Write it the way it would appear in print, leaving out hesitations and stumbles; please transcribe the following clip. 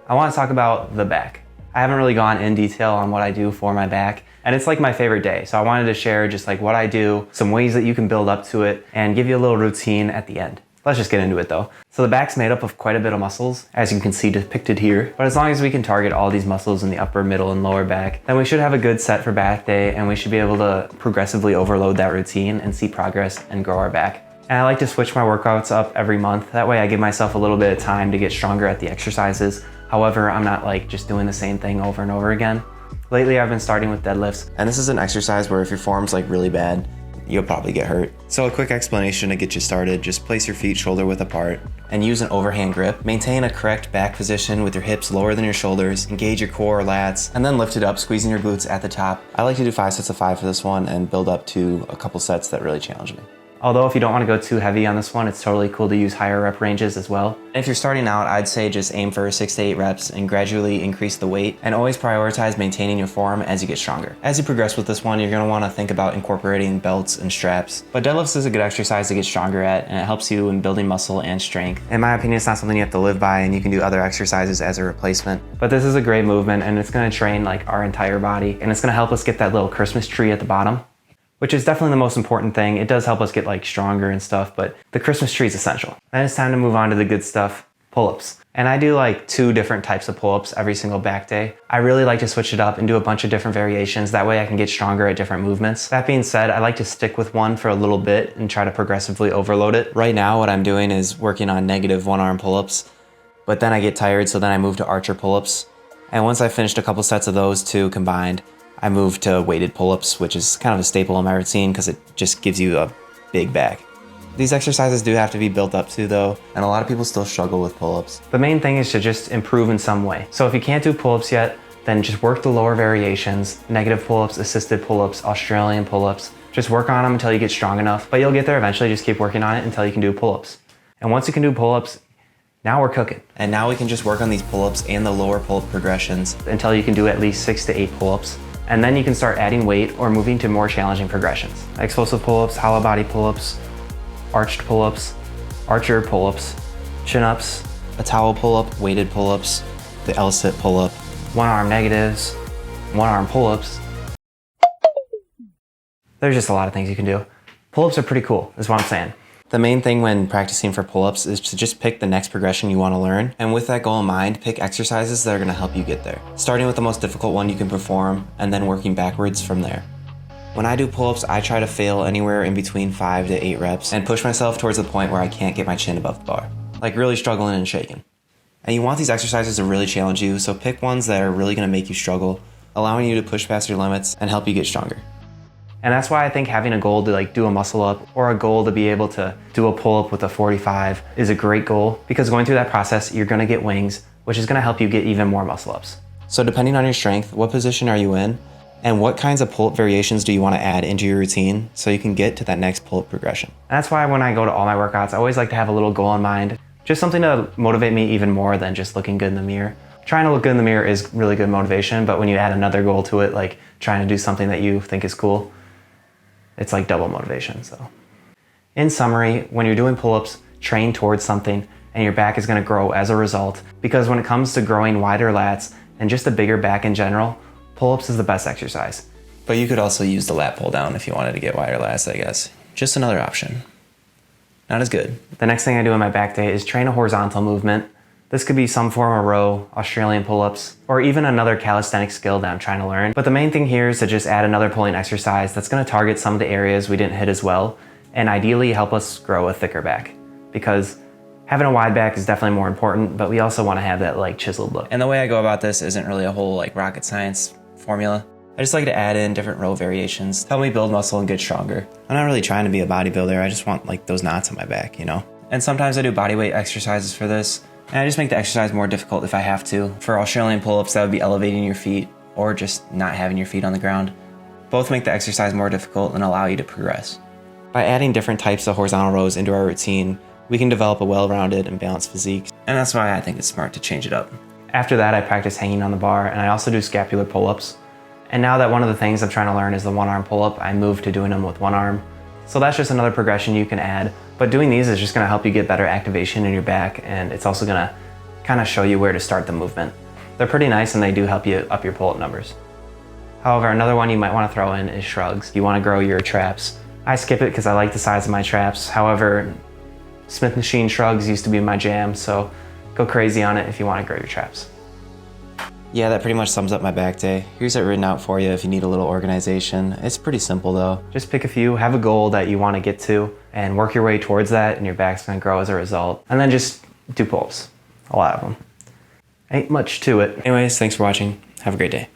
I want to talk about the back. I haven't really gone in detail on what I do for my back, and it's like my favorite day. So I wanted to share just like what I do, some ways that you can build up to it, and give you a little routine at the end. Let's just get into it though. So the back's made up of quite a bit of muscles, as you can see depicted here. But as long as we can target all these muscles in the upper, middle, and lower back, then we should have a good set for back day, and we should be able to progressively overload that routine and see progress and grow our back. And I like to switch my workouts up every month. That way I give myself a little bit of time to get stronger at the exercises. However, I'm not like just doing the same thing over and over again. Lately, I've been starting with deadlifts. And this is an exercise where if your form's like really bad, you'll probably get hurt. So a quick explanation to get you started, just place your feet shoulder width apart and use an overhand grip. Maintain a correct back position with your hips lower than your shoulders, engage your core or lats, and then lift it up, squeezing your glutes at the top. I like to do 5 sets of 5 for this one and build up to a couple sets that really challenge me. Although if you don't want to go too heavy on this one, it's totally cool to use higher rep ranges as well. And if you're starting out, I'd say just aim for 6 to 8 reps and gradually increase the weight, and always prioritize maintaining your form as you get stronger. As you progress with this one, you're going to want to think about incorporating belts and straps. But deadlifts is a good exercise to get stronger at, and it helps you in building muscle and strength. In my opinion, it's not something you have to live by, and you can do other exercises as a replacement. But this is a great movement, and it's going to train like our entire body, and it's going to help us get that little Christmas tree at the bottom, which is definitely the most important thing. It does help us get like stronger and stuff, but the Christmas tree is essential. Then it's time to move on to the good stuff, pull-ups. And I do like 2 different types of pull-ups every single back day. I really like to switch it up and do a bunch of different variations. That way I can get stronger at different movements. That being said, I like to stick with one for a little bit and try to progressively overload it. Right now, what I'm doing is working on negative 1-arm pull-ups, but then I get tired, so then I move to archer pull-ups. And once I finished a couple sets of those 2 combined, I moved to weighted pull-ups, which is kind of a staple in my routine because it just gives you a big back. These exercises do have to be built up to though, and a lot of people still struggle with pull-ups. The main thing is to just improve in some way. So if you can't do pull-ups yet, then just work the lower variations, negative pull-ups, assisted pull-ups, Australian pull-ups. Just work on them until you get strong enough, but you'll get there eventually. Just keep working on it until you can do pull-ups. And once you can do pull-ups, now we're cooking. And now we can just work on these pull-ups and the lower pull-up progressions until you can do at least 6 to 8 pull-ups. And then you can start adding weight or moving to more challenging progressions. Explosive pull-ups, hollow body pull-ups, arched pull-ups, archer pull-ups, chin-ups, a towel pull-up, weighted pull-ups, the L-sit pull-up, 1-arm negatives, 1-arm pull-ups. There's just a lot of things you can do. Pull-ups are pretty cool, is what I'm saying. The main thing when practicing for pull-ups is to just pick the next progression you want to learn, and with that goal in mind, pick exercises that are going to help you get there. Starting with the most difficult one you can perform, and then working backwards from there. When I do pull-ups, I try to fail anywhere in between 5 to 8 reps, and push myself towards the point where I can't get my chin above the bar. Like really struggling and shaking. And you want these exercises to really challenge you, so pick ones that are really going to make you struggle, allowing you to push past your limits and help you get stronger. And that's why I think having a goal to like do a muscle up or a goal to be able to do a pull up with a 45 is a great goal, because going through that process, you're gonna get wings, which is gonna help you get even more muscle ups. So depending on your strength, what position are you in, and what kinds of pull up variations do you wanna add into your routine so you can get to that next pull up progression. And that's why when I go to all my workouts, I always like to have a little goal in mind, just something to motivate me even more than just looking good in the mirror. Trying to look good in the mirror is really good motivation, but when you add another goal to it, like trying to do something that you think is cool, it's like double motivation. So in summary, when you're doing pull-ups, train towards something and your back is gonna grow as a result, because when it comes to growing wider lats and just a bigger back in general, pull-ups is the best exercise. But you could also use the lat pull down if you wanted to get wider lats, I guess. Just another option. Not as good. The next thing I do on my back day is train a horizontal movement. This could be some form of row, Australian pull-ups, or even another calisthenic skill that I'm trying to learn. But the main thing here is to just add another pulling exercise that's gonna target some of the areas we didn't hit as well, and ideally help us grow a thicker back. Because having a wide back is definitely more important, but we also wanna have that like chiseled look. And the way I go about this isn't really a whole like rocket science formula. I just like to add in different row variations, help me build muscle and get stronger. I'm not really trying to be a bodybuilder, I just want like those knots on my back, you know? And sometimes I do bodyweight exercises for this, and I just make the exercise more difficult if I have to. For Australian pull-ups, that would be elevating your feet or just not having your feet on the ground. Both make the exercise more difficult and allow you to progress. By adding different types of horizontal rows into our routine, we can develop a well-rounded and balanced physique. And that's why I think it's smart to change it up. After that, I practice hanging on the bar, and I also do scapular pull-ups. And now that one of the things I'm trying to learn is the 1-arm pull-up, I moved to doing them with 1 arm. So that's just another progression you can add. But doing these is just gonna help you get better activation in your back, and it's also gonna kind of show you where to start the movement. They're pretty nice and they do help you up your pull-up numbers. However, another one you might want to throw in is shrugs. If you want to grow your traps. I skip it because I like the size of my traps. However, Smith machine shrugs used to be my jam, so go crazy on it if you want to grow your traps. Yeah, that pretty much sums up my back day. Here's it written out for you if you need a little organization. It's pretty simple though. Just pick a few, have a goal that you want to get to, and work your way towards that, and your back's going to grow as a result. And then just do pull-ups. A lot of them. Ain't much to it. Anyways, thanks for watching. Have a great day.